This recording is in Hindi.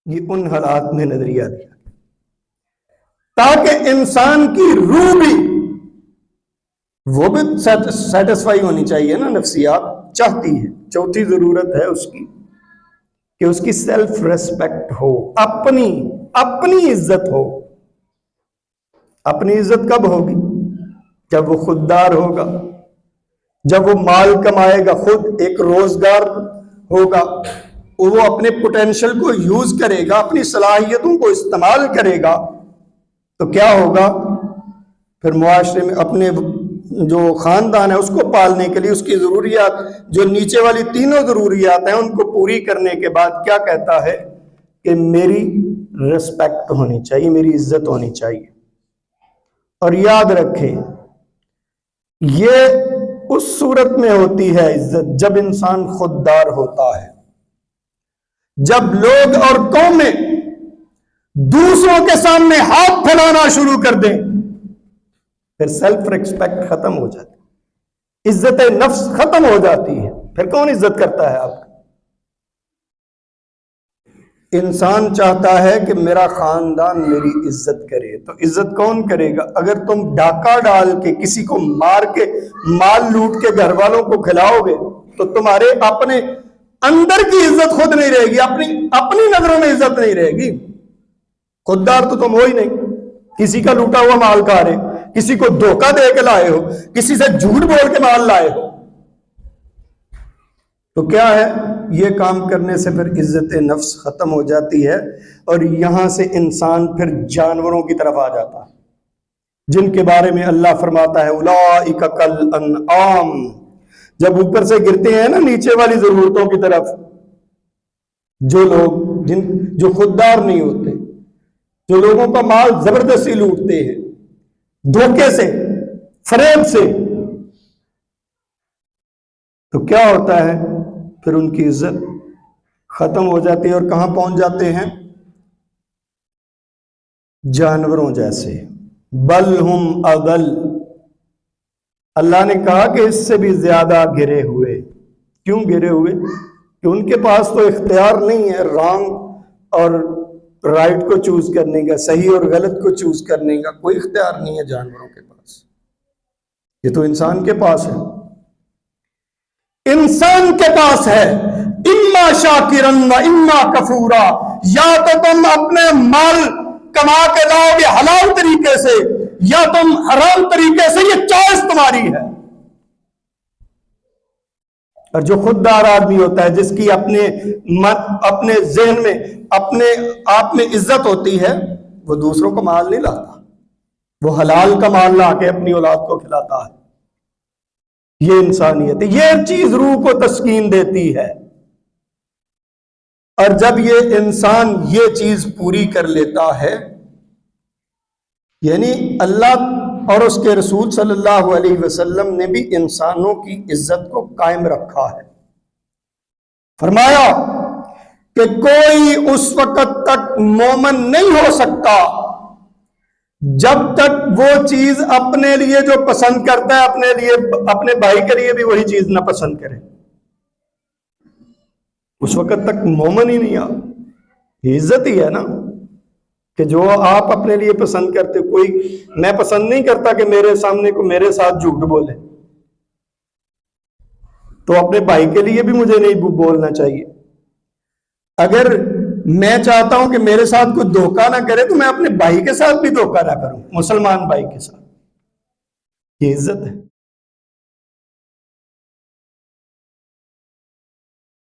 ये उन हालात में नजरिया दिया ताकि इंसान की रूह भी, वो भी सेटिस्फाई होनी चाहिए ना, नफ्सियात चाहती है। चौथी जरूरत है उसकी कि उसकी सेल्फ रेस्पेक्ट हो, अपनी अपनी इज्जत हो। अपनी इज्जत कब होगी? जब वो खुददार होगा, जब वो माल कमाएगा, खुद एक रोजगार होगा, वो अपने पोटेंशियल को यूज करेगा, अपनी सलाहियतों को इस्तेमाल करेगा, तो क्या होगा फिर मुआशरे में? अपने जो खानदान है उसको पालने के लिए उसकी जरूरियात, जो नीचे वाली तीनों जरूरियात हैं, उनको पूरी करने के बाद क्या कहता है कि मेरी रिस्पेक्ट होनी चाहिए, मेरी इज्जत होनी चाहिए। और याद रखें, ये उस सूरत में होती है इज्जत जब इंसान खुददार होता है, जब लोग और कौमें दूसरों के सामने हाथ फैलाना शुरू कर दें, फिर सेल्फ रिस्पेक्ट खत्म हो जाती, इज्जत नफ्स खत्म हो जाती है। फिर कौन इज्जत करता है आपका? इंसान चाहता है कि मेरा खानदान मेरी इज्जत करे, तो इज्जत कौन करेगा? अगर तुम डाका डाल के किसी को मार के माल लूट के घर वालों को खिलाओगे तो तुम्हारे अपने अंदर की इज्जत खुद नहीं रहेगी, अपनी अपनी नजरों में इज्जत नहीं रहेगी। खुददार तो तुम हो ही नहीं, किसी का लूटा हुआ माल खा रहे, किसी को धोखा दे के लाए हो, किसी से झूठ बोल के माल लाए हो, तो क्या है? ये काम करने से फिर इज्जत नफ्स खत्म हो जाती है और यहां से इंसान फिर जानवरों की तरफ आ जाता है, जिनके बारे में अल्लाह फरमाता है उलाइका कल अनआम। जब ऊपर से गिरते हैं ना नीचे वाली जरूरतों की तरफ, जो लोग जो खुददार नहीं होते, जो लोगों का माल जबरदस्ती लूटते हैं, धोखे से, फरेब से, तो क्या होता है? फिर उनकी इज्जत खत्म हो जाती है और कहां पहुंच जाते हैं? जानवरों जैसे। बल हुम अगल, अल्लाह ने कहा कि इससे भी ज्यादा गिरे हुए। क्यों गिरे हुए? कि उनके पास तो इख्तियार नहीं है रॉन्ग और राइट को चूज करने का, सही और गलत को चूज करने का कोई इख्तियार नहीं है जानवरों के पास। ये तो इंसान के पास है। इंसान के पास है इम्मा शाकिरन व इम्मा कफूरा, या तो तुम अपने माल कमा के लाओगे हलाल तरीके से, या तुम हराम तरीके से, ये चॉइस तुम्हारी है। और जो खुददार आदमी होता है, जिसकी अपने अपने जहन में, अपने आप में इज्जत होती है, वो दूसरों को माल नहीं लाता, वो हलाल का माल ला के अपनी औलाद को खिलाता है। ये इंसानियत है, ये चीज रूह को तस्कीन देती है। और जब ये इंसान ये चीज पूरी कर लेता है, यानी अल्लाह और उसके रसूल सल्लल्लाहु अलैहि वसल्लम ने भी इंसानों की इज्जत को कायम रखा है। फरमाया कि कोई उस वक्त तक मोमिन नहीं हो सकता जब तक वो चीज अपने लिए जो पसंद करता है, अपने लिए, अपने भाई के लिए भी वही चीज ना पसंद करे, उस वक्त तक मोमिन ही नहीं। आप इज्जत ही है ना कि जो आप अपने लिए पसंद करते। कोई, मैं पसंद नहीं करता कि मेरे सामने को मेरे साथ झूठ बोले, तो अपने भाई के लिए भी मुझे नहीं बोलना चाहिए। अगर मैं चाहता हूं कि मेरे साथ कोई धोखा ना करे, तो मैं अपने भाई के साथ भी धोखा ना करूं, मुसलमान भाई के साथ। ये इज्जत है।